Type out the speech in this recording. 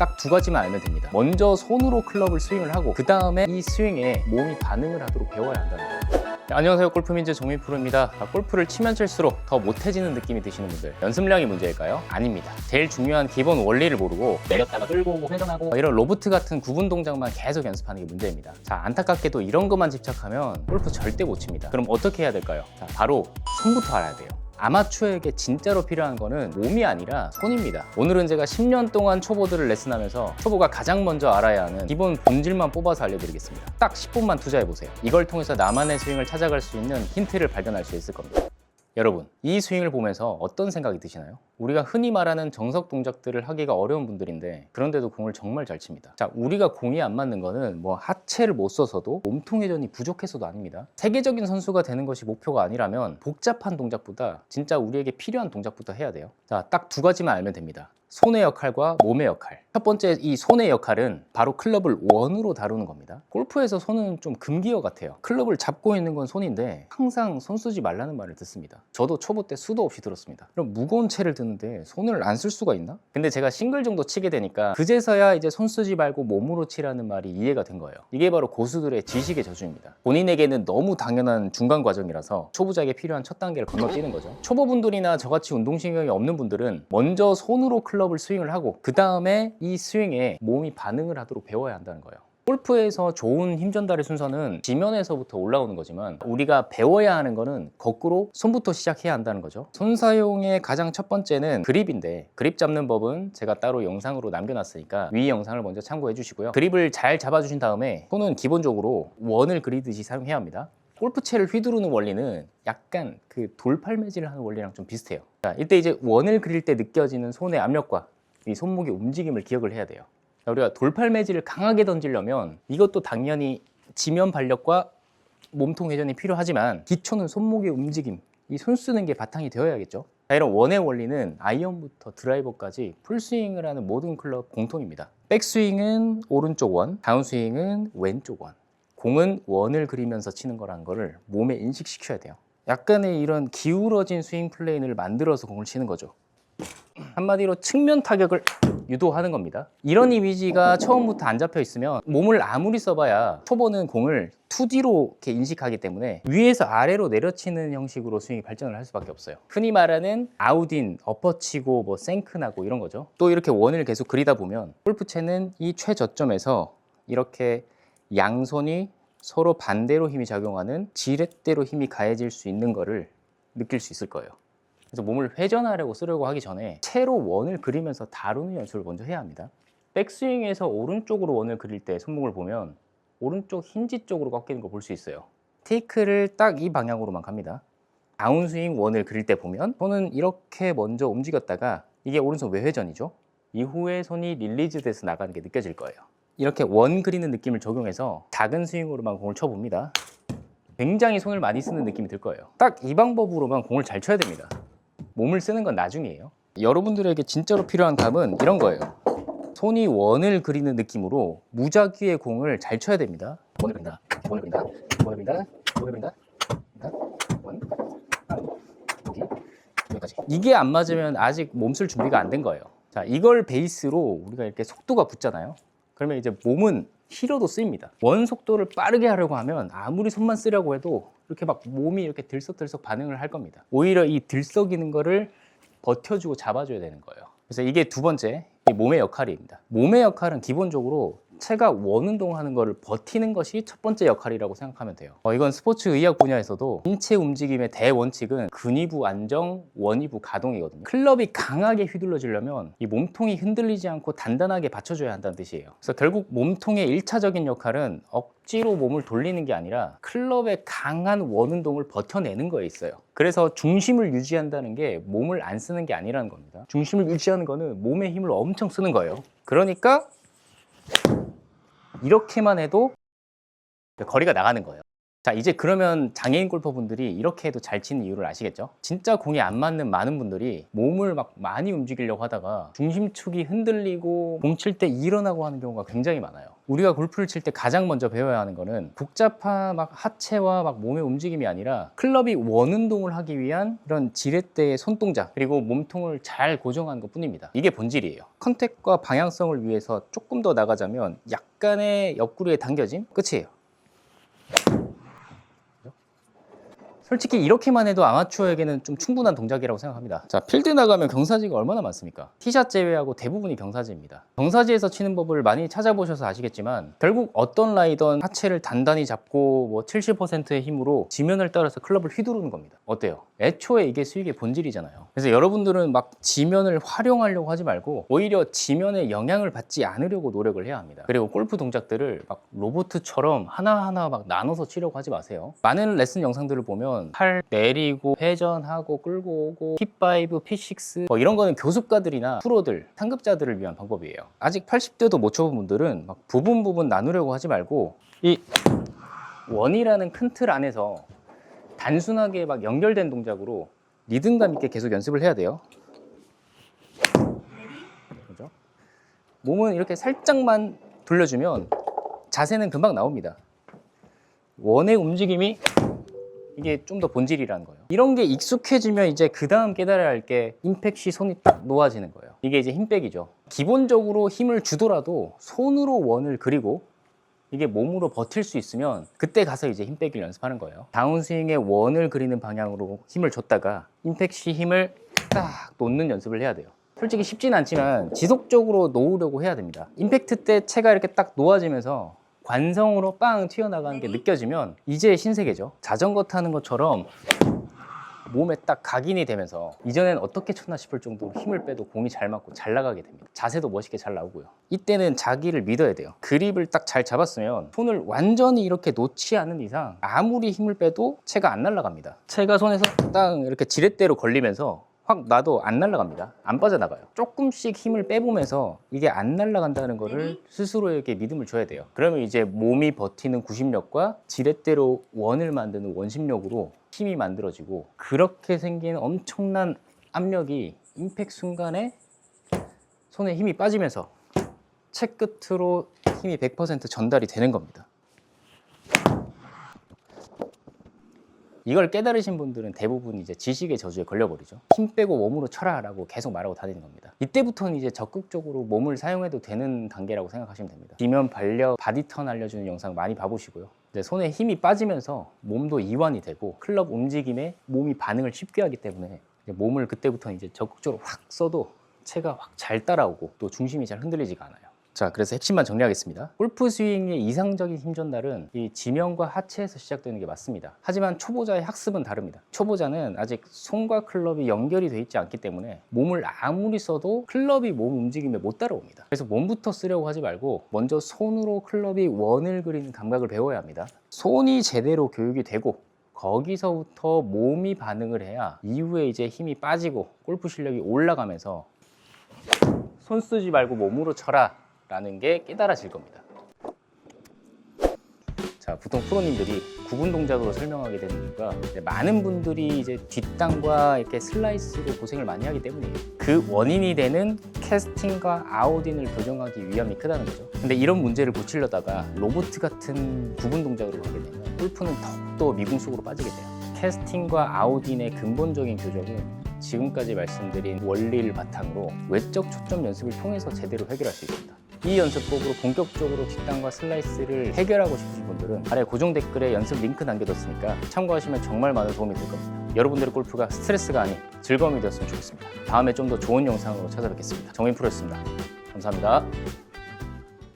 딱 두 가지만 알면 됩니다. 먼저 손으로 클럽을 스윙을 하고 그 다음에 이 스윙에 몸이 반응을 하도록 배워야 한다는 거예요. 안녕하세요, 골프민재 정민 프로입니다. 골프를 치면 칠수록 더 못해지는 느낌이 드시는 분들, 연습량이 문제일까요? 아닙니다. 제일 중요한 기본 원리를 모르고 내렸다가 끌고 회전하고 이런 로보트 같은 구분 동작만 계속 연습하는 게 문제입니다. 자, 안타깝게도 이런 것만 집착하면 골프 절대 못 칩니다. 그럼 어떻게 해야 될까요? 자, 바로 손부터 알아야 돼요. 아마추어에게 진짜로 필요한 거는 몸이 아니라 손입니다. 오늘은 제가 10년 동안 초보들을 레슨하면서 초보가 가장 먼저 알아야 하는 기본 본질만 뽑아서 알려드리겠습니다. 딱 10분만 투자해보세요. 이걸 통해서 나만의 스윙을 찾아갈 수 있는 힌트를 발견할 수 있을 겁니다. 여러분, 이 스윙을 보면서 어떤 생각이 드시나요? 우리가 흔히 말하는 정석 동작들을 하기가 어려운 분들인데 그런데도 공을 정말 잘 칩니다. 자, 우리가 공이 안 맞는 거는 뭐 하체를 못 써서도 몸통 회전이 부족해서도 아닙니다. 세계적인 선수가 되는 것이 목표가 아니라면 복잡한 동작보다 진짜 우리에게 필요한 동작부터 해야 돼요. 자, 딱 두 가지만 알면 됩니다. 손의 역할과 몸의 역할. 첫 번째, 이 손의 역할은 바로 클럽을 원으로 다루는 겁니다. 골프에서 손은 좀 금기어 같아요. 클럽을 잡고 있는 건 손인데 항상 손 쓰지 말라는 말을 듣습니다. 저도 초보 때 수도 없이 들었습니다. 그럼 무거운 채를 드는데 손을 안 쓸 수가 있나? 근데 제가 싱글 정도 치게 되니까 그제서야 이제 손 쓰지 말고 몸으로 치라는 말이 이해가 된 거예요. 이게 바로 고수들의 지식의 저주입니다. 본인에게는 너무 당연한 중간 과정이라서 초보자에게 필요한 첫 단계를 건너뛰는 거죠. 초보분들이나 저같이 운동신경이 없는 분들은 먼저 손으로 클럽을 스윙을 하고 그 다음에 이 스윙에 몸이 반응을 하도록 배워야 한다는 거예요. 골프에서 좋은 힘 전달의 순서는 지면에서부터 올라오는 거지만 우리가 배워야 하는 거는 거꾸로 손부터 시작해야 한다는 거죠. 손 사용의 가장 첫 번째는 그립인데 그립 잡는 법은 제가 따로 영상으로 남겨놨으니까 위 영상을 먼저 참고해 주시고요. 그립을 잘 잡아주신 다음에 손은 기본적으로 원을 그리듯이 사용해야 합니다. 골프채를 휘두르는 원리는 약간 그 돌팔매질을 하는 원리랑 좀 비슷해요. 자, 이때 이제 원을 그릴 때 느껴지는 손의 압력과 이 손목의 움직임을 기억을 해야 돼요. 자, 우리가 돌팔매질을 강하게 던지려면 이것도 당연히 지면 발력과 몸통 회전이 필요하지만 기초는 손목의 움직임, 이 손 쓰는 게 바탕이 되어야겠죠. 자, 이런 원의 원리는 아이언부터 드라이버까지 풀스윙을 하는 모든 클럽 공통입니다. 백스윙은 오른쪽 원, 다운스윙은 왼쪽 원. 공은 원을 그리면서 치는 거라는 거를 몸에 인식시켜야 돼요. 약간의 이런 기울어진 스윙 플레인을 만들어서 공을 치는 거죠. 한마디로 측면 타격을 유도하는 겁니다. 이런 이미지가 처음부터 안 잡혀 있으면 몸을 아무리 써봐야 초보는 공을 2D로 이렇게 인식하기 때문에 위에서 아래로 내려치는 형식으로 스윙이 발전을 할 수밖에 없어요. 흔히 말하는 아웃인, 엎어치고 뭐 생크나고 이런 거죠. 또 이렇게 원을 계속 그리다 보면 골프채는 이 최저점에서 이렇게 양손이 서로 반대로 힘이 작용하는 지렛대로 힘이 가해질 수 있는 거를 느낄 수 있을 거예요. 그래서 몸을 회전하려고 쓰려고 하기 전에 채로 원을 그리면서 다루는 연습을 먼저 해야 합니다. 백스윙에서 오른쪽으로 원을 그릴 때 손목을 보면 오른쪽 힌지 쪽으로 꺾이는 거 볼 수 있어요. 테이크를 딱 이 방향으로만 갑니다. 다운스윙 원을 그릴 때 보면 손은 이렇게 먼저 움직였다가 이게 오른손 외회전이죠. 이후에 손이 릴리즈 돼서 나가는 게 느껴질 거예요. 이렇게 원 그리는 느낌을 적용해서 작은 스윙으로만 공을 쳐봅니다. 굉장히 손을 많이 쓰는 느낌이 들 거예요. 딱 이 방법으로만 공을 잘 쳐야 됩니다. 몸을 쓰는 건 나중이에요. 여러분들에게 진짜로 필요한 감은 이런 거예요. 손이 원을 그리는 느낌으로 무작위의 공을 잘 쳐야 됩니다. 원을 그린다, 원을 그린다, 원을 그린다, 원을 그린다, 원, 여기, 여기까지. 이게 안 맞으면 아직 몸쓸 준비가 안 된 거예요. 자, 이걸 베이스로 우리가 이렇게 속도가 붙잖아요. 그러면 이제 몸은 힐어도 쓰입니다. 원 속도를 빠르게 하려고 하면 아무리 손만 쓰려고 해도 이렇게 막 몸이 이렇게 들썩들썩 반응을 할 겁니다. 오히려 이 들썩이는 거를 버텨주고 잡아줘야 되는 거예요. 그래서 이게 두 번째, 이 몸의 역할입니다. 몸의 역할은 기본적으로 채가 원 운동하는 거를 버티는 것이 첫 번째 역할이라고 생각하면 돼요. 이건 스포츠 의학 분야에서도 인체 움직임의 대원칙은 근위부 안정, 원위부 가동이거든요. 클럽이 강하게 휘둘러지려면 이 몸통이 흔들리지 않고 단단하게 받쳐줘야 한다는 뜻이에요. 그래서 결국 몸통의 1차적인 역할은 억지로 몸을 돌리는 게 아니라 클럽의 강한 원 운동을 버텨내는 거에 있어요. 그래서 중심을 유지한다는 게 몸을 안 쓰는 게 아니라는 겁니다. 중심을 유지하는 거는 몸의 힘을 엄청 쓰는 거예요. 그러니까 이렇게만 해도 거리가 나가는 거예요. 자, 이제 그러면 장애인 골퍼분들이 이렇게 해도 잘 치는 이유를 아시겠죠? 진짜 공이 안 맞는 많은 분들이 몸을 막 많이 움직이려고 하다가 중심축이 흔들리고 공 칠 때 일어나고 하는 경우가 굉장히 많아요. 우리가 골프를 칠 때 가장 먼저 배워야 하는 거는 복잡한 막 하체와 막 몸의 움직임이 아니라 클럽이 원운동을 하기 위한 이런 지렛대의 손동작 그리고 몸통을 잘 고정하는 것 뿐입니다. 이게 본질이에요. 컨택과 방향성을 위해서 조금 더 나가자면 약간의 옆구리에 당겨짐 끝이에요. 솔직히 이렇게만 해도 아마추어에게는 좀 충분한 동작이라고 생각합니다. 자, 필드 나가면 경사지가 얼마나 많습니까? 티샷 제외하고 대부분이 경사지입니다. 경사지에서 치는 법을 많이 찾아보셔서 아시겠지만 결국 어떤 라이던 하체를 단단히 잡고 뭐 70%의 힘으로 지면을 따라서 클럽을 휘두르는 겁니다. 어때요? 애초에 이게 스윙의 본질이잖아요. 그래서 여러분들은 막 지면을 활용하려고 하지 말고 오히려 지면의 영향을 받지 않으려고 노력을 해야 합니다. 그리고 골프 동작들을 막 로봇처럼 하나하나 막 나눠서 치려고 하지 마세요. 많은 레슨 영상들을 보면 팔 내리고 회전하고 끌고 오고 P5, P6 뭐 이런 거는 교습가들이나 프로들, 상급자들을 위한 방법이에요. 아직 80대도 못 쳐본 분들은 막 부분 나누려고 하지 말고 이 원이라는 큰 틀 안에서 단순하게 막 연결된 동작으로 리듬감 있게 계속 연습을 해야 돼요. 그죠? 몸은 이렇게 살짝만 돌려주면 자세는 금방 나옵니다. 원의 움직임이 이게 좀 더 본질이라는 거예요. 이런 게 익숙해지면 이제 그 다음 깨달아야 할 게 임팩 시 손이 딱 놓아지는 거예요. 이게 이제 힘백이죠. 기본적으로 힘을 주더라도 손으로 원을 그리고 이게 몸으로 버틸 수 있으면 그때 가서 이제 힘빼기를 연습하는 거예요. 다운스윙에 원을 그리는 방향으로 힘을 줬다가 임팩 시 힘을 딱 놓는 연습을 해야 돼요. 솔직히 쉽진 않지만 지속적으로 놓으려고 해야 됩니다. 임팩트 때 채가 이렇게 딱 놓아지면서 관성으로 빵 튀어나가는 게 느껴지면 이제 신세계죠. 자전거 타는 것처럼 몸에 딱 각인이 되면서 이전엔 어떻게 쳤나 싶을 정도로 힘을 빼도 공이 잘 맞고 잘 나가게 됩니다. 자세도 멋있게 잘 나오고요. 이때는 자기를 믿어야 돼요. 그립을 딱 잘 잡았으면 손을 완전히 이렇게 놓지 않는 이상 아무리 힘을 빼도 채가 안 날아갑니다. 채가 손에서 딱 이렇게 지렛대로 걸리면서 확 놔도 안 날아갑니다. 안 빠져나가요. 조금씩 힘을 빼보면서 이게 안 날아간다는 거를 스스로에게 믿음을 줘야 돼요. 그러면 이제 몸이 버티는 구심력과 지렛대로 원을 만드는 원심력으로 힘이 만들어지고 그렇게 생긴 엄청난 압력이 임팩 순간에 손에 힘이 빠지면서 채 끝으로 힘이 100% 전달이 되는 겁니다. 이걸 깨달으신 분들은 대부분 이제 지식의 저주에 걸려버리죠. 힘 빼고 몸으로 쳐라 라고 계속 말하고 다니는 겁니다. 이때부터는 이제 적극적으로 몸을 사용해도 되는 단계라고 생각하시면 됩니다. 지면 반려 바디턴 알려주는 영상 많이 봐보시고요. 이제 손에 힘이 빠지면서 몸도 이완이 되고 클럽 움직임에 몸이 반응을 쉽게 하기 때문에 이제 몸을 그때부터는 이제 적극적으로 확 써도 채가 확 잘 따라오고 또 중심이 잘 흔들리지가 않아요. 자, 그래서 핵심만 정리하겠습니다. 골프 스윙의 이상적인 힘 전달은 이 지면과 하체에서 시작되는 게 맞습니다. 하지만 초보자의 학습은 다릅니다. 초보자는 아직 손과 클럽이 연결이 돼 있지 않기 때문에 몸을 아무리 써도 클럽이 몸 움직임에 못 따라옵니다. 그래서 몸부터 쓰려고 하지 말고 먼저 손으로 클럽이 원을 그리는 감각을 배워야 합니다. 손이 제대로 교육이 되고 거기서부터 몸이 반응을 해야 이후에 이제 힘이 빠지고 골프 실력이 올라가면서 손 쓰지 말고 몸으로 쳐라 라는 게 깨달아질 겁니다. 자, 보통 프로님들이 구분 동작으로 설명하게 되는 이유가 많은 분들이 이제 뒷땅과 이렇게 슬라이스로 고생을 많이 하기 때문이에요. 그 원인이 되는 캐스팅과 아웃인을 교정하기 위함이 크다는 거죠. 근데 이런 문제를 고치려다가 로봇 같은 구분 동작으로 가게 되면 골프는 더욱더 미궁 속으로 빠지게 돼요. 캐스팅과 아웃인의 근본적인 교정은 지금까지 말씀드린 원리를 바탕으로 외적 초점 연습을 통해서 제대로 해결할 수 있습니다. 이 연습법으로 본격적으로 뒷땅과 슬라이스를 해결하고 싶으신 분들은 아래 고정 댓글에 연습 링크 남겨뒀으니까 참고하시면 정말 많은 도움이 될 겁니다. 여러분들의 골프가 스트레스가 아닌 즐거움이 되었으면 좋겠습니다. 다음에 좀 더 좋은 영상으로 찾아뵙겠습니다. 정민 프로였습니다. 감사합니다.